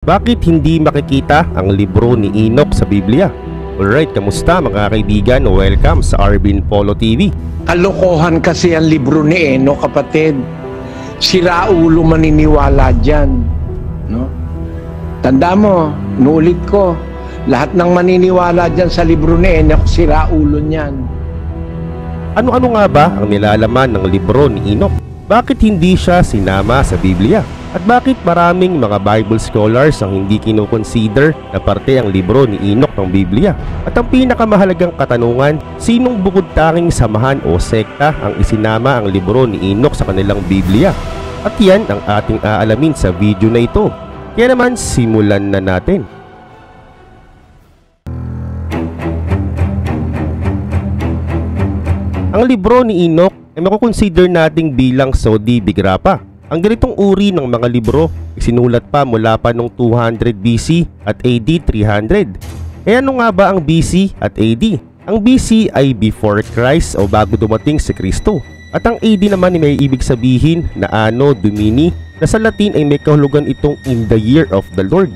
Bakit hindi makikita ang libro ni Enoch sa Biblia? Alright, kamusta mga kaibigan? Welcome sa Arvin Polo TV. Kalokohan kasi ang libro ni Enoch, kapatid. Sira ulo maniniwala dyan. No? Tanda mo, nuulit ko, lahat ng maniniwala dyan sa libro ni Enoch, sira ulo niyan. Ano-ano nga ba ang nilalaman ng libro ni Enoch? Bakit hindi siya sinama sa Biblia? At bakit maraming mga Bible scholars ang hindi kinoconsider na parte ang libro ni Enoch ng Biblia? At ang pinakamahalagang katanungan, sinong bukod tanging samahan o sekta ang isinama ang libro ni Enoch sa kanilang Biblia? At yan ang ating aalamin sa video na ito. Kaya naman simulan na natin. Ang libro ni Enoch ay makukonsider nating bilang Sodi Bigrapa. Ang ganitong uri ng mga libro isinulat pa mula pa noong 200 BC at AD 300. Ano nga ba ang BC at AD? Ang BC ay before Christ o bago dumating si Kristo. At ang AD naman ay may ibig sabihin na Anno Domini, na sa Latin ay may kahulugan itong in the year of the Lord.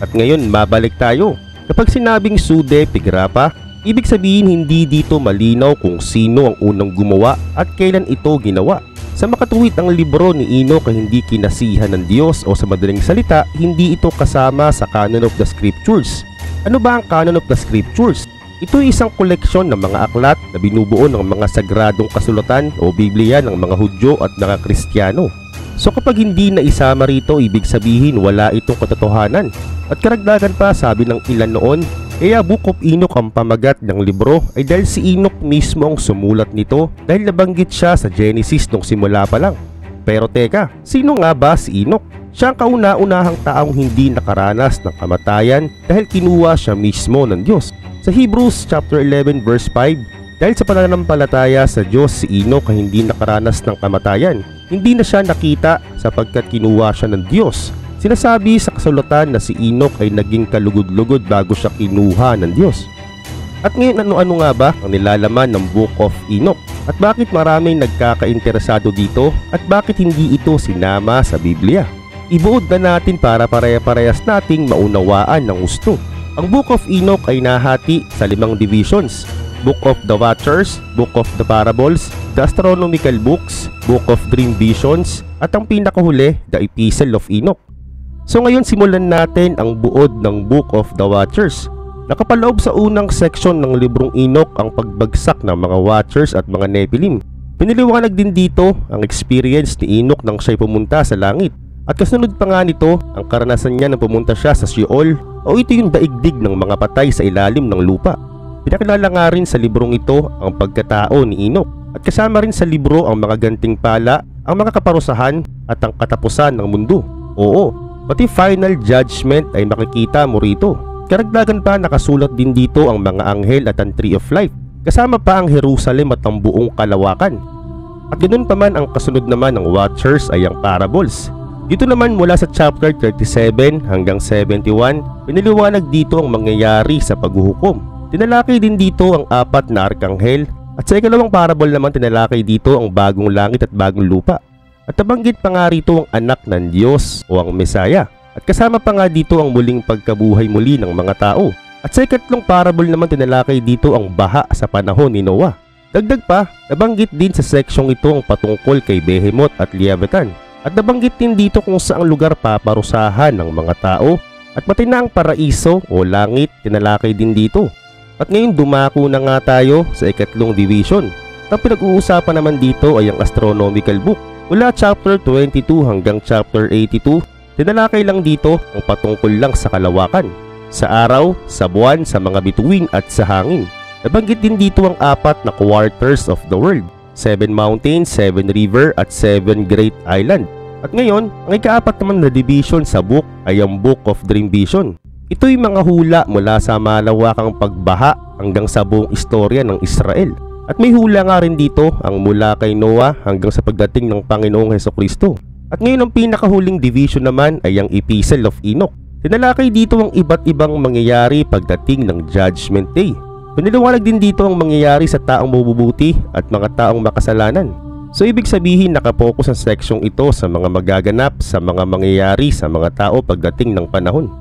At ngayon mabalik tayo. Kapag sinabing Sude Bigrapa, ibig sabihin hindi dito malinaw kung sino ang unang gumawa at kailan ito ginawa. Sa makatuwid ang libro ni Enoch ay hindi kinasihan ng Diyos o sa madaling salita, hindi ito kasama sa Canon of the Scriptures. Ano ba ang Canon of the Scriptures? Ito ay isang koleksyon ng mga aklat na binubuo ng mga sagradong kasulatan o Biblia ng mga Hudyo at mga Kristiyano. So kapag hindi na isama rito, ibig sabihin wala itong katotohanan. At karagdagan pa, sabi ng ilan noon, kaya Book of Enoch ang pamagat ng libro ay dahil si Enoch mismo ang sumulat nito dahil nabanggit siya sa Genesis nung simula pa lang. Pero teka, sino nga ba si Enoch? Siya ang kauna-unahang taong hindi nakaranas ng kamatayan dahil kinuha siya mismo ng Diyos. Sa Hebrews chapter 11 verse 5, dahil sa pananampalataya sa Diyos si Enoch ay hindi nakaranas ng kamatayan. Hindi na siya nakita sapagkat kinuha siya ng Diyos. Sinasabi sa kasulatan na si Enoch ay naging kalugod-lugod bago siya kinuha ng Diyos. At ngayon ano-ano nga ba ang nilalaman ng Book of Enoch? At bakit maraming nagkakainteresado dito? At bakit hindi ito sinama sa Biblia? Ibuod na natin para pare-parehas nating maunawaan ng gusto. Ang Book of Enoch ay nahati sa 5 divisions: Book of the Watchers, Book of the Parables, the Astronomical Books, Book of Dream Visions, at ang pinakahuli, the Epistle of Enoch. So ngayon simulan natin ang buod ng Book of the Watchers. Nakapaloob sa unang section ng librong Enoch ang pagbagsak ng mga Watchers at mga Nephilim. Piniliwanag din dito ang experience ni Enoch nang siya'y pumunta sa langit. At kasunod pa nga nito ang karanasan niya nang pumunta siya sa Sheol, o ito yung daigdig ng mga patay sa ilalim ng lupa. Pinakilala nga rin sa librong ito ang pagkatao ni Enoch. At kasama rin sa libro ang mga gantimpala, ang mga kaparusahan at ang katapusan ng mundo. Oo, pati final judgment ay makikita mo rito. Karagdagan pa, nakasulat din dito ang mga anghel at ang Tree of Life. Kasama pa ang Jerusalem at ang buong kalawakan. At ganoon pa man ang kasunod naman ng Watchers ay ang Parables. Dito naman mula sa chapter 37 hanggang 71, piniliwanag dito ang mangyayari sa paghuhukom. Tinalakay din dito ang 4 na arkanghel. At sa ikalawang parable naman tinalakay dito ang bagong langit at bagong lupa. At nabanggit pa nga rito ang anak ng Diyos o ang Mesaya. At kasama pa nga dito ang muling pagkabuhay muli ng mga tao. At sa ikatlong parable naman tinalakay dito ang baha sa panahon ni Noah. Dagdag pa, nabanggit din sa seksyong ito ang patungkol kay Behemoth at Leviathan. At nabanggit din dito kung saang lugar paparusahan ng mga tao. At pati na ang paraiso o langit tinalakay din dito. At ngayon dumako na nga tayo sa ikatlong division. At pinag-uusapan naman dito ay ang Astronomical Book. Mula chapter 22 hanggang chapter 82, tinalakay lang dito ang patungkol lang sa kalawakan, sa araw, sa buwan, sa mga bituin at sa hangin. Nabanggit din dito ang 4 na quarters of the world: 7 mountains, 7 river at 7 great island. At ngayon, ang ika-4 naman na division sa book ay ang Book of Dream Vision. Ito'y mga hula mula sa malawakang pagbaha hanggang sa buong istorya ng Israel. At may hula nga rin dito ang mula kay Noah hanggang sa pagdating ng Panginoong Hesukristo. At ngayon ang pinakahuling division naman ay ang Epistle of Enoch. Tinalakay dito ang iba't ibang mangyayari pagdating ng Judgment Day. Piniliwanag din dito ang mangyayari sa taong mabubuti at mga taong makasalanan. So ibig sabihin nakapokus ang seksyong ito sa mga magaganap, sa mga mangyayari sa mga tao pagdating ng panahon.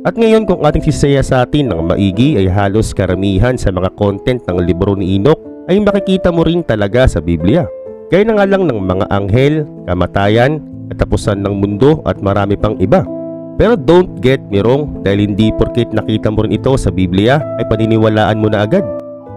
At ngayon kung ating sisaya sa atin ng maigi ay halos karamihan sa mga content ng libro ni Enoch ay makikita mo rin talaga sa Biblia. Gaya na nga lang ng mga anghel, kamatayan, katapusan ng mundo at marami pang iba. Pero don't get me wrong, dahil hindi porket nakita mo rin ito sa Biblia ay paniniwalaan mo na agad.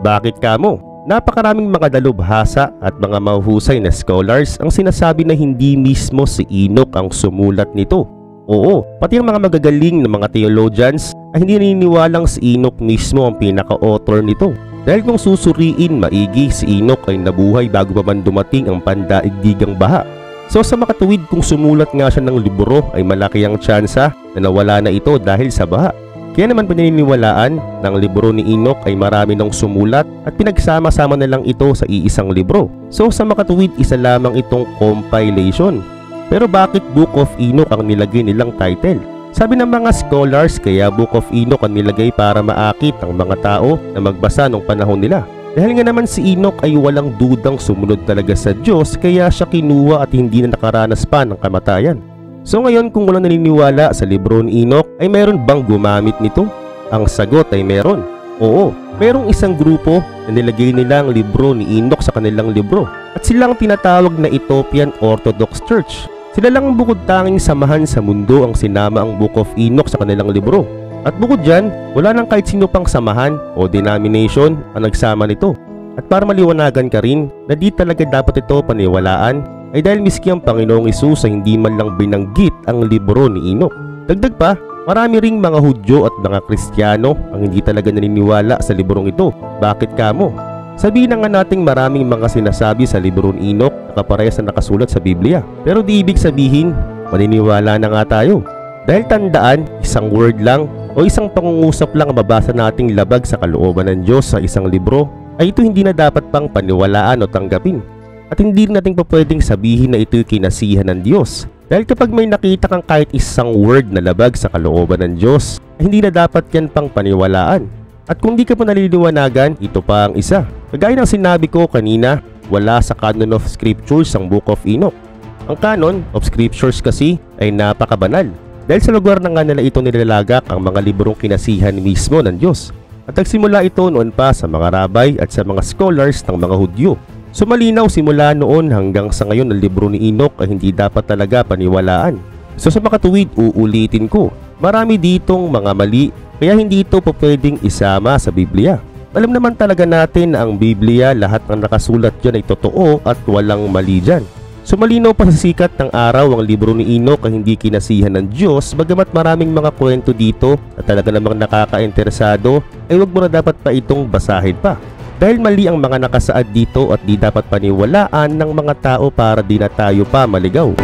Bakit kamo? Napakaraming mga dalubhasa at mga mahuhusay na scholars ang sinasabi na hindi mismo si Enoch ang sumulat nito. Oo, pati ang mga magagaling na mga theologians ay hindi naniniwalang si Enoch mismo ang pinaka-author nito. Dahil kung susuriin maigi, si Enoch ay nabuhay bago pa man dumating ang pandaigdigang baha. So sa makatuwid kung sumulat nga siya ng libro ay malaki ang tsansa na nawala na ito dahil sa baha. Kaya naman paniniwalaan ng libro ni Enoch ay marami nang sumulat at pinagsama-sama na lang ito sa iisang libro. So sa makatuwid isa lamang itong compilation. Pero bakit Book of Enoch ang nilagay nilang title? Sabi ng mga scholars kaya Book of Enoch ang nilagay para maakit ang mga tao na magbasa nung panahon nila. Dahil nga naman si Enoch ay walang dudang sumunod talaga sa Diyos kaya siya kinuha at hindi na nakaranas pa ng kamatayan. So ngayon kung walang naniniwala sa libro ni Enoch ay mayroon bang gumamit nito? Ang sagot ay meron. Oo, mayroong isang grupo na nilagay nila ang libro ni Enoch sa kanilang libro at silang tinatawag na Ethiopian Orthodox Church. Sila lang ang bukod tanging samahan sa mundo ang sinama ang Book of Enoch sa kanilang libro. At bukod dyan, wala nang kahit sino pang samahan o denomination ang nagsama nito. At para maliwanagan ka rin na di talaga dapat ito paniwalaan ay dahil miski ang Panginoong Hesus ay hindi man lang binanggit ang libro ni Enoch. Dagdag pa, marami ring mga Hudyo at mga Kristiyano ang hindi talaga naniniwala sa librong ito. Bakit kamo? Sabihin na nga nating maraming mga sinasabi sa libro ni Enoch na kaparehas na nakasulat sa Biblia. Pero di ibig sabihin, maniniwala na nga tayo. Dahil tandaan, isang word lang o isang pangungusap lang ang mabasa nating labag sa kalooban ng Diyos sa isang libro, ay ito hindi na dapat pang paniwalaan o tanggapin. At hindi rin natin pa pwedeng sabihin na ito'y kinasihan ng Diyos. Dahil kapag may nakita kang kahit isang word na labag sa kalooban ng Diyos, ay hindi na dapat yan pang paniwalaan. At kung di ka pa naliliwanagan, ito pa ang isa. Kagaya ng sinabi ko kanina, wala sa Canon of Scriptures ang Book of Enoch. Ang Canon of Scriptures kasi ay napakabanal. Dahil sa lugar na nga nila ito nilalagak ang mga librong kinasihan mismo ng Diyos. At nagsimula ito noon pa sa mga rabay at sa mga scholars ng mga Hudyo. So malinaw simula noon hanggang sa ngayon ang libro ni Enoch ay hindi dapat talaga paniwalaan. So sa makatuwid uulitin ko, marami ditong mga mali kaya hindi ito po pwedeng isama sa Biblia. Alam naman talaga natin na ang Biblia lahat ng nakasulat dyan ay totoo at walang mali dyan. So malinaw pa sa sikat ng araw ang libro ni Enoch ay hindi kinasihan ng Diyos bagamat maraming mga kwento dito at talaga namang nakaka-interesado ay wag mo na dapat pa itong basahin pa. Dahil mali ang mga nakasaad dito at di dapat paniwalaan ng mga tao para di na tayo pa maligaw.